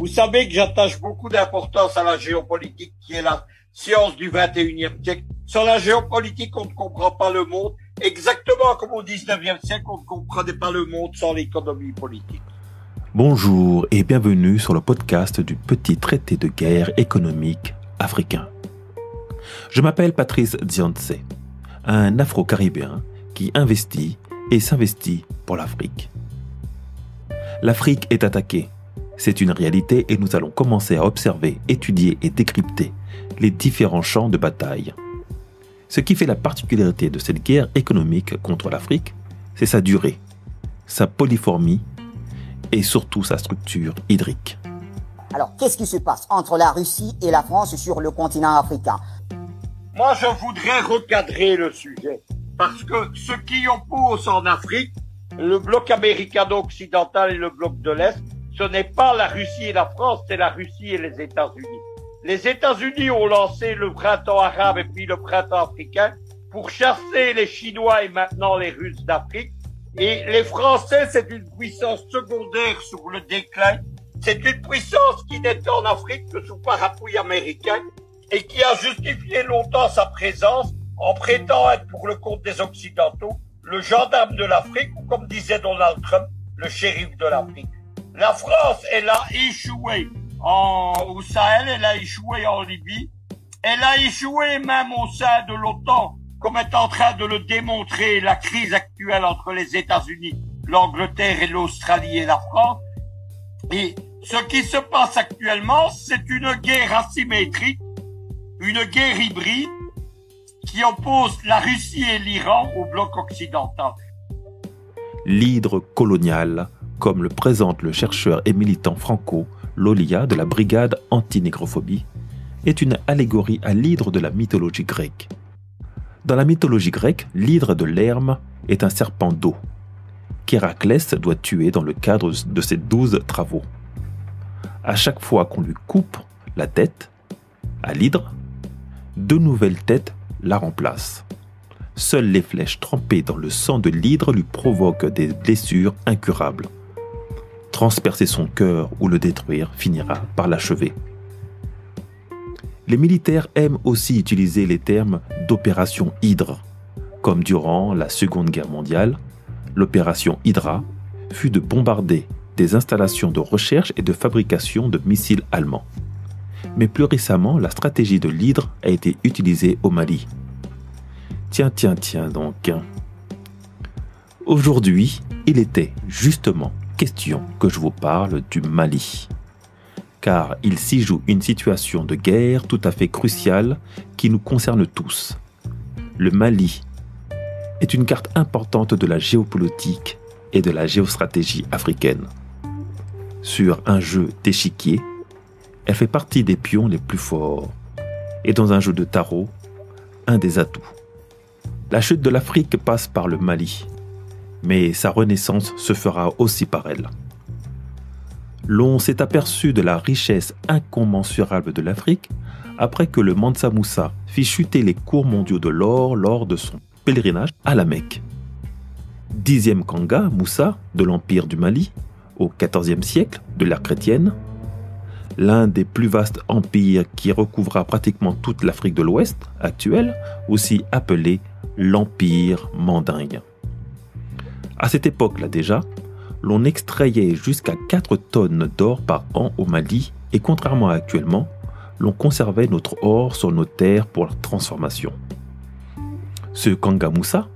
Vous savez que j'attache beaucoup d'importance à la géopolitique, qui est la science du 21e siècle. Sans la géopolitique, on ne comprend pas le monde. Exactement comme au 19e siècle, on ne comprenait pas le monde sans l'économie politique. Bonjour et bienvenue sur le podcast du petit traité de guerre économique africain. Je m'appelle Patrice Diantse, un Afro-Caribéen qui investit et s'investit pour l'Afrique. L'Afrique est attaquée. C'est une réalité et nous allons commencer à observer, étudier et décrypter les différents champs de bataille. Ce qui fait la particularité de cette guerre économique contre l'Afrique, c'est sa durée, sa polyformie et surtout sa structure hydrique. Alors, qu'est-ce qui se passe entre la Russie et la France sur le continent africain? Moi, je voudrais recadrer le sujet, parce que ce qui oppose en Afrique, le bloc américano-occidental et le bloc de l'Est, ce n'est pas la Russie et la France, c'est la Russie et les États-Unis. Les États-Unis ont lancé le printemps arabe et puis le printemps africain pour chasser les Chinois et maintenant les Russes d'Afrique. Et les Français, c'est une puissance secondaire sur le déclin. C'est une puissance qui n'est en Afrique que sous parapluie américain et qui a justifié longtemps sa présence en prétendant être pour le compte des Occidentaux le gendarme de l'Afrique ou comme disait Donald Trump, le shérif de l'Afrique. La France, elle a échoué au Sahel, elle a échoué en Libye, elle a échoué même au sein de l'OTAN, comme est en train de le démontrer la crise actuelle entre les États-Unis, l'Angleterre et l'Australie et la France. Et ce qui se passe actuellement, c'est une guerre asymétrique, une guerre hybride qui oppose la Russie et l'Iran au bloc occidental. L'hydre coloniale, comme le présente le chercheur et militant Franco Lolia de la brigade anti-négrophobie, est une allégorie à l'hydre de la mythologie grecque. Dans la mythologie grecque, l'hydre de Lerme est un serpent d'eau qu'Héraclès doit tuer dans le cadre de ses 12 travaux. À chaque fois qu'on lui coupe la tête à l'hydre, 2 nouvelles têtes la remplacent. Seules les flèches trempées dans le sang de l'hydre lui provoquent des blessures incurables. Transpercer son cœur ou le détruire finira par l'achever. Les militaires aiment aussi utiliser les termes d'opération Hydre, comme durant la Seconde Guerre mondiale, l'opération Hydra fut de bombarder des installations de recherche et de fabrication de missiles allemands. Mais plus récemment, la stratégie de l'hydre a été utilisée au Mali. Tiens donc. Aujourd'hui, il était justement question que je vous parle du Mali. Car il s'y joue une situation de guerre tout à fait cruciale qui nous concerne tous. Le Mali est une carte importante de la géopolitique et de la géostratégie africaine. Sur un jeu d'échiquier, elle fait partie des pions les plus forts et dans un jeu de tarot, un des atouts. La chute de l'Afrique passe par le Mali, mais sa renaissance se fera aussi par elle. L'on s'est aperçu de la richesse incommensurable de l'Afrique après que le Mansa Moussa fit chuter les cours mondiaux de l'or lors de son pèlerinage à la Mecque. 10e Kanga Moussa de l'Empire du Mali, au XIVe siècle de l'ère chrétienne, l'un des plus vastes empires qui recouvra pratiquement toute l'Afrique de l'Ouest actuelle, aussi appelé l'Empire mandingue. À cette époque-là déjà, l'on extrayait jusqu'à 4 tonnes d'or par an au Mali et contrairement à actuellement, l'on conservait notre or sur nos terres pour la transformation. Ce Kanga Moussa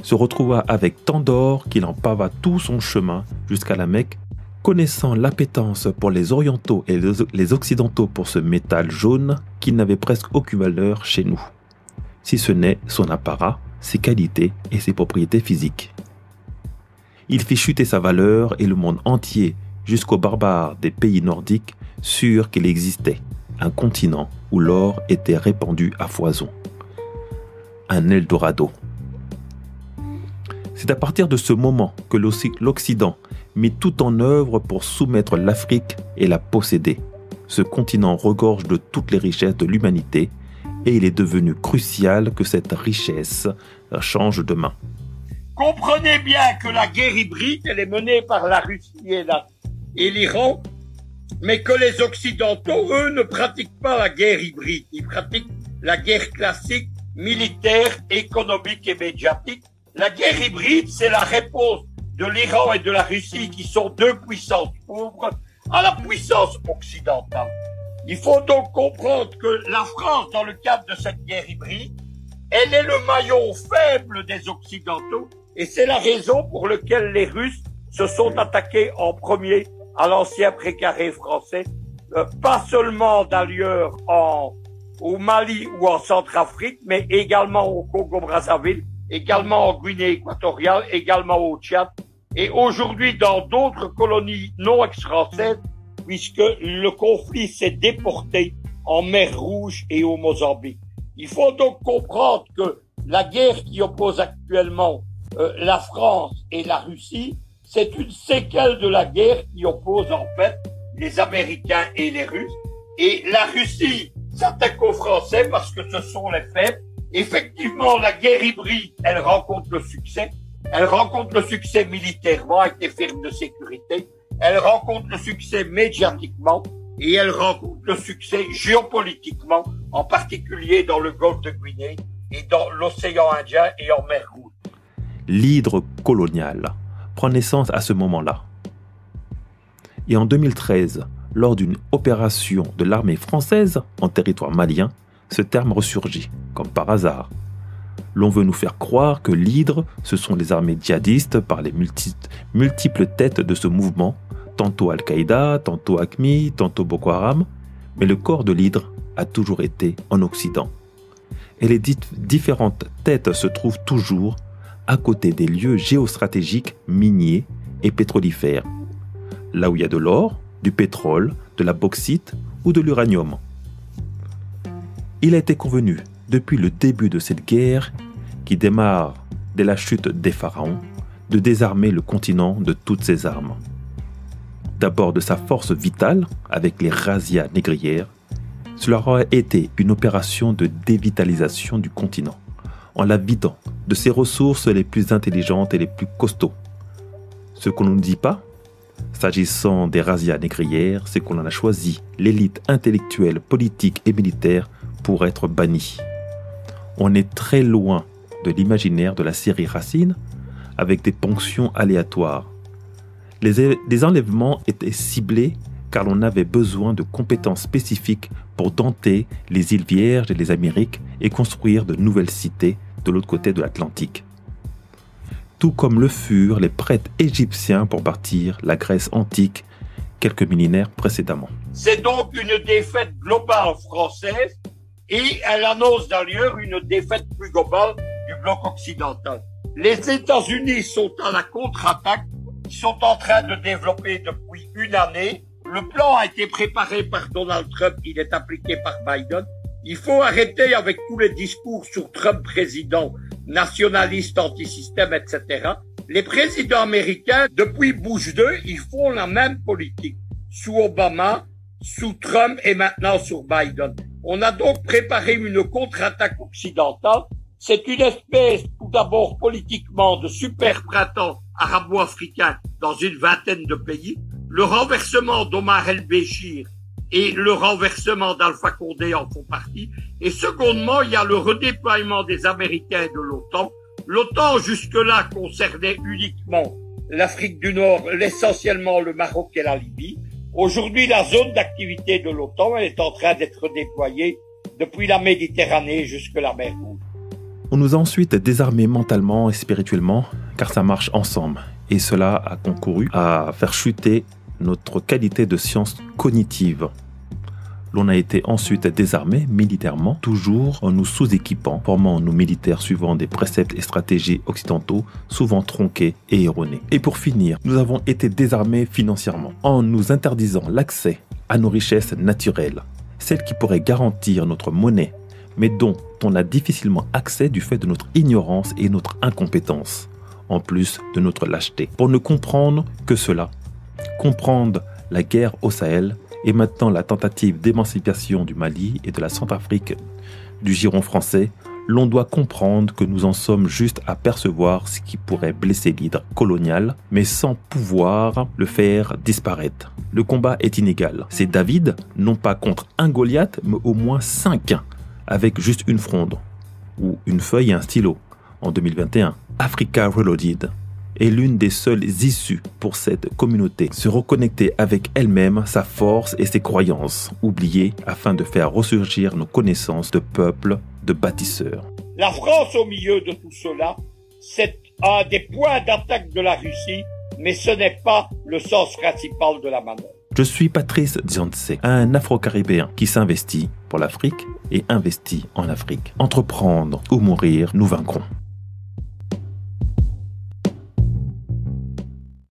se retrouva avec tant d'or qu'il en pava tout son chemin jusqu'à la Mecque. Connaissant l'appétence pour les orientaux et les occidentaux pour ce métal jaune qui n'avait presque aucune valeur chez nous, si ce n'est son apparat, ses qualités et ses propriétés physiques. Il fit chuter sa valeur et le monde entier, jusqu'aux barbares des pays nordiques, sûrs qu'il existait un continent où l'or était répandu à foison. Un Eldorado. C'est à partir de ce moment que l'Occident mit tout en œuvre pour soumettre l'Afrique et la posséder. Ce continent regorge de toutes les richesses de l'humanité et il est devenu crucial que cette richesse change de main. Comprenez bien que la guerre hybride, elle est menée par la Russie et l'Iran mais que les Occidentaux, eux, ne pratiquent pas la guerre hybride. Ils pratiquent la guerre classique, militaire, économique et médiatique. La guerre hybride, c'est la réponse de l'Iran et de la Russie, qui sont deux puissances pauvres, à la puissance occidentale. Il faut donc comprendre que la France, dans le cadre de cette guerre hybride, elle est le maillon faible des Occidentaux, et c'est la raison pour laquelle les Russes se sont attaqués en premier à l'ancien précaré français, pas seulement d'ailleurs au Mali ou en Centrafrique, mais également au Congo-Brazzaville, également en Guinée équatoriale, également au Tchad, et aujourd'hui dans d'autres colonies non ex-françaises, puisque le conflit s'est déporté en mer Rouge et au Mozambique. Il faut donc comprendre que la guerre qui oppose actuellement la France et la Russie, c'est une séquelle de la guerre qui oppose en fait les Américains et les Russes. Et la Russie s'attaque aux Français parce que ce sont les faibles. Effectivement, la guerre hybride, elle rencontre le succès. Elle rencontre le succès militairement avec des firmes de sécurité. Elle rencontre le succès médiatiquement. Et elle rencontre le succès géopolitiquement, en particulier dans le golfe de Guinée et dans l'océan Indien et en mer Rouge. L'hydre coloniale prend naissance à ce moment-là. Et en 2013, lors d'une opération de l'armée française en territoire malien, ce terme ressurgit, comme par hasard. L'on veut nous faire croire que l'hydre, ce sont les armées djihadistes par les multiples têtes de ce mouvement, tantôt Al-Qaïda, tantôt AQMI, tantôt Boko Haram, mais le corps de l'hydre a toujours été en Occident. Et les différentes têtes se trouvent toujours à côté des lieux géostratégiques miniers et pétrolifères, là où il y a de l'or, du pétrole, de la bauxite ou de l'uranium. Il a été convenu, depuis le début de cette guerre, qui démarre dès la chute des pharaons, de désarmer le continent de toutes ses armes. D'abord de sa force vitale, avec les razzias négrières, cela aurait été une opération de dévitalisation du continent, en la vidant de ses ressources les plus intelligentes et les plus costauds. Ce qu'on ne nous dit pas, s'agissant des razzias négrières, c'est qu'on en a choisi l'élite intellectuelle, politique et militaire pour être bannie. On est très loin de l'imaginaire de la série Racine, avec des ponctions aléatoires. Les enlèvements étaient ciblés car l'on avait besoin de compétences spécifiques pour dompter les îles Vierges et les Amériques et construire de nouvelles cités de l'autre côté de l'Atlantique. Tout comme le furent les prêtres égyptiens pour bâtir la Grèce antique quelques millénaires précédemment. C'est donc une défaite globale française et elle annonce d'ailleurs une défaite plus globale du bloc occidental. Les États-Unis sont à la contre-attaque. Ils sont en train de développer depuis une année. Le plan a été préparé par Donald Trump, il est appliqué par Biden. Il faut arrêter avec tous les discours sur Trump président, nationaliste, anti-système, etc. Les présidents américains, depuis Bush 2, ils font la même politique. Sous Obama, sous Trump et maintenant sur Biden. On a donc préparé une contre-attaque occidentale. C'est une espèce, tout d'abord politiquement, de super printemps arabo-africain dans une vingtaine de pays, le renversement d'Omar el-Béchir et le renversement d'Alpha Condé en font partie. Et secondement, il y a le redéploiement des Américains et de l'OTAN. L'OTAN, jusque-là, concernait uniquement l'Afrique du Nord, essentiellement le Maroc et la Libye. Aujourd'hui, la zone d'activité de l'OTAN, elle est en train d'être déployée depuis la Méditerranée jusque la mer Rouge. On nous a ensuite désarmés mentalement et spirituellement, car ça marche ensemble. Et cela a concouru à faire chuter notre qualité de science cognitive. L'on a été ensuite désarmé militairement, toujours en nous sous-équipant, formant nos militaires suivant des préceptes et stratégies occidentaux, souvent tronqués et erronés. Et pour finir, nous avons été désarmés financièrement, en nous interdisant l'accès à nos richesses naturelles, celles qui pourraient garantir notre monnaie, mais dont on a difficilement accès du fait de notre ignorance et notre incompétence, en plus de notre lâcheté. Pour ne comprendre que cela, comprendre la guerre au Sahel et maintenant la tentative d'émancipation du Mali et de la Centrafrique du giron français, l'on doit comprendre que nous en sommes juste à percevoir ce qui pourrait blesser l'hydre coloniale, mais sans pouvoir le faire disparaître. Le combat est inégal. C'est David, non pas contre un Goliath, mais au moins 5, avec juste une fronde, ou une feuille et un stylo, en 2021. Africa Reloaded est l'une des seules issues pour cette communauté. Se reconnecter avec elle-même, sa force et ses croyances, oubliées afin de faire ressurgir nos connaissances de peuple, de bâtisseurs. La France au milieu de tout cela, c'est un des points d'attaque de la Russie, mais ce n'est pas le sens principal de la manœuvre. Je suis Patrice Dziantse, un Afro-Caribéen qui s'investit pour l'Afrique et investit en Afrique. Entreprendre ou mourir, nous vaincrons.